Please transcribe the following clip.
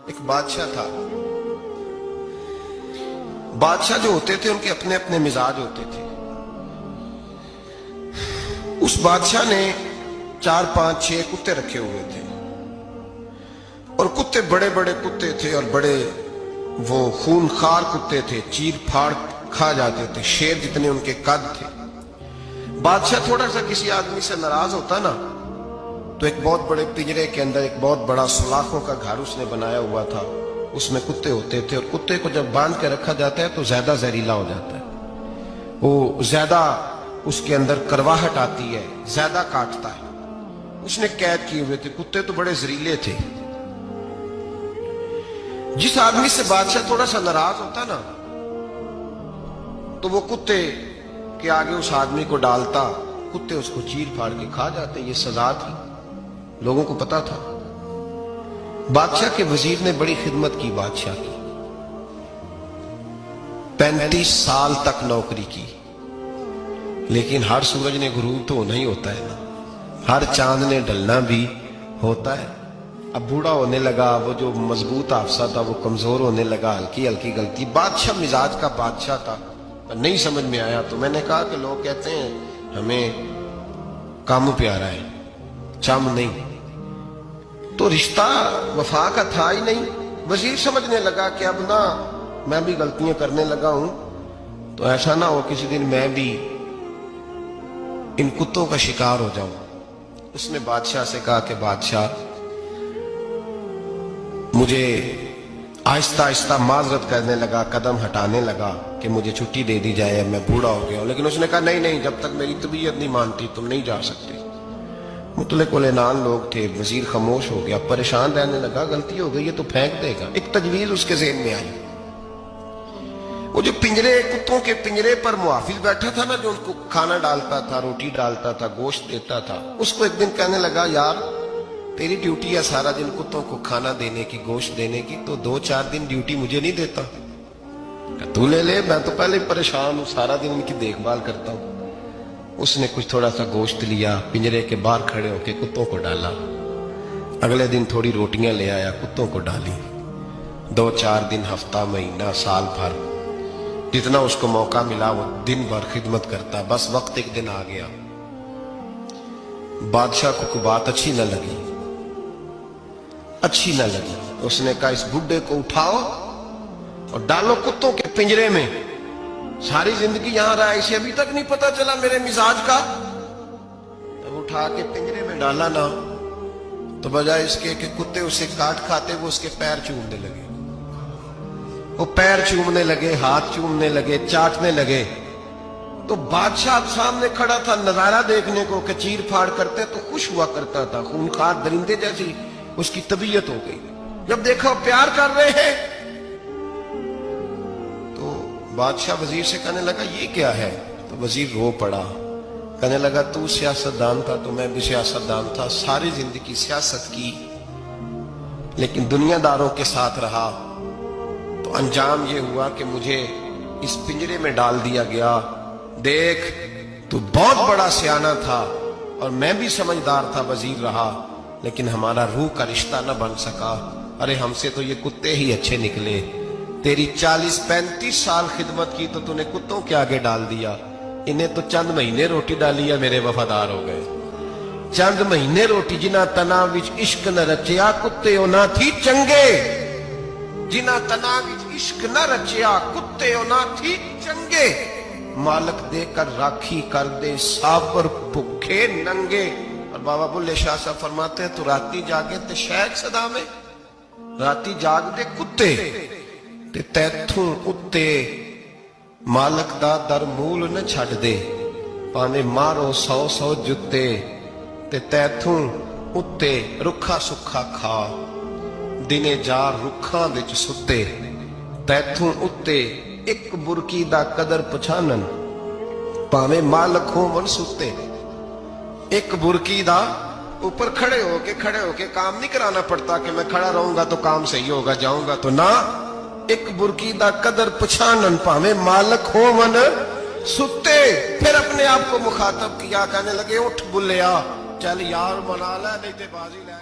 ایک بادشاہ تھا. بادشاہ جو ہوتے تھے ان کے اپنے اپنے مزاج ہوتے تھے. اس بادشاہ نے 4 5 6 کتے رکھے ہوئے تھے اور کتے بڑے بڑے کتے تھے اور بڑے وہ خونخوار کتے تھے, چیر پھاڑ کھا جاتے تھے, شیر جتنے ان کے قد تھے. بادشاہ تھوڑا سا کسی آدمی سے ناراض ہوتا نا تو ایک بہت بڑے پنجرے کے اندر ایک بہت بڑا سلاخوں کا گھر اس نے بنایا ہوا تھا, اس میں کتے ہوتے تھے اور کتے کو جب باندھ کے رکھا جاتا ہے تو زیادہ زہریلا ہو جاتا ہے, وہ زیادہ اس کے اندر کرواہٹ آتی ہے, زیادہ کاٹتا ہے. اس نے قید کیے ہوئے تھے. کتے تو بڑے زہریلے تھے. جس آدمی سے بادشاہ تھوڑا سا ناراض ہوتا نا تو وہ کتے کے آگے اس آدمی کو ڈالتا, کتے اس کو چیر پھاڑ کے کھا جاتے. یہ سزا تھی, لوگوں کو پتا تھا. بادشاہ کے وزیر نے بڑی خدمت کی بادشاہ کی, 35 سال تک نوکری کی. لیکن ہر سورج نے غروب تو ہونا ہی ہوتا ہے نا, ہر چاند نے ڈلنا بھی ہوتا ہے. اب بوڑھا ہونے لگا, وہ جو مضبوط حافظہ تھا وہ کمزور ہونے لگا, ہلکی ہلکی غلطی. بادشاہ مزاج کا بادشاہ تھا, نہیں سمجھ میں آیا تو میں نے کہا کہ لوگ کہتے ہیں ہمیں کام پیارا ہے, چم نہیں. تو رشتہ وفا کا تھا ہی نہیں. وزیر سمجھنے لگا کہ اب نہ میں بھی غلطیاں کرنے لگا ہوں تو ایسا نہ ہو کسی دن میں بھی ان کتوں کا شکار ہو جاؤں. اس نے بادشاہ سے کہا کہ بادشاہ مجھے آہستہ آہستہ معذرت کرنے لگا, قدم ہٹانے لگا کہ مجھے چھٹی دے دی جائے, میں بوڑھا ہو گیا ہوں. لیکن اس نے کہا نہیں نہیں, جب تک میری طبیعت نہیں مانتی تم نہیں جا سکتے. مطلق العنان لوگ تھے. وزیر خاموش ہو گیا, پریشان رہنے لگا, غلطی ہو گئی ہے تو پھینک دے گا. ایک تجویز اس کے ذہن میں آئی. وہ جو پنجرے, کتوں کے پنجرے پر محافظ بیٹھا تھا نا, جو ان کو کھانا ڈالتا تھا, روٹی ڈالتا تھا, گوشت دیتا تھا, اس کو ایک دن کہنے لگا یار تیری ڈیوٹی ہے سارا دن کتوں کو کھانا دینے کی, گوشت دینے کی, تو 2 4 دن ڈیوٹی مجھے نہیں دیتا؟ تو لے لے, میں تو پہلے پریشان ہوں, سارا دن ان کی دیکھ بھال کرتا ہوں. اس نے کچھ تھوڑا سا گوشت لیا, پنجرے کے باہر کھڑے ہو کے کتوں کو ڈالا. اگلے دن تھوڑی روٹیاں لے آیا, کتوں کو ڈالی. 2 4 دن, ہفتہ, مہینہ, سال بھر, جتنا اس کو موقع ملا وہ دن بھر خدمت کرتا. بس وقت ایک دن آ گیا, بادشاہ کو کوئی بات اچھی نہ لگی. اس نے کہا اس بڈھے کو اٹھاؤ اور ڈالو کتوں کے پنجرے میں. ساری زندگی یہاں رہا, اسے ابھی تک نہیں پتا چلا میرے مزاج کا. جب اٹھا کے پنجرے میں ڈالا نا تو بجائے اس کے کہ کتے اسے کاٹ کھاتے, وہ اس کے پیر چومنے لگے. وہ پیر چومنے لگے, ہاتھ چومنے لگے, چاٹنے لگے. تو بادشاہ سامنے کھڑا تھا نظارہ دیکھنے کو کہ چیر پھاڑ کرتے تو خوش ہوا کرتا تھا, خونخوار درندے جیسی اس کی طبیعت ہو گئی. جب دیکھا پیار کر رہے ہیں تو بادشاہ وزیر سے کہنے لگا یہ کیا ہے؟ تو وزیر رو پڑا, کہنے لگا تو سیاستدان تھا تو میں بھی سیاستدان تھا, ساری زندگی سیاست کی لیکن دنیا داروں کے ساتھ رہا, تو انجام یہ ہوا کہ مجھے اس پنجرے میں ڈال دیا گیا. دیکھ تو بہت بڑا سیانہ تھا اور میں بھی سمجھدار تھا, وزیر رہا, لیکن ہمارا روح کا رشتہ نہ بن سکا. ارے ہم سے تو یہ کتے ہی اچھے نکلے. تیری 40 35 سال خدمت کی تو نے کتوں کے آگے ڈال دیا. انہیں تو چند مہینے روٹی ڈالی ہے, میرے وفادار ہو گئے. چند مہینے روٹی, جنہ تنا وچ عشق نہ رچیا کتے او نہ تھی چنگے. جنہ تنا وچ عشق نہ رچیا کتے او نہ تھی چنگے. مالک دے کر راکھی کر دے سابر بھکھے ننگے. اور بابا بلے شاہ صاحب فرماتے ہیں تو راتی جاگے تے شیخ صدا میں, راتی جاگ دے کتے تے تیتھوں اتے مالک دا در مول نہ چھڑ دے. پانے مارو 100 جتے تے تیتھوں اتے رکھا سکھا کھا. دنے جار رکھاں وچ ستے تیتھوں اتے ایک برکی دا قدر پچھانن. پاویں مالک ہو من ستے. ایک برکی دا اوپر کھڑے ہو کے کام نہیں کرانا پڑتا کہ میں کھڑا رہوں گا تو کام صحیح ہوگا, جاؤں گا تو نہ. ایک برکی دا قدر پچھانن پاویں مالک ہو من ستے. پھر اپنے آپ کو مخاطب کیا, کہنے لگے اٹھ بلیا چل یار منا لے نہیں تے بازی لے.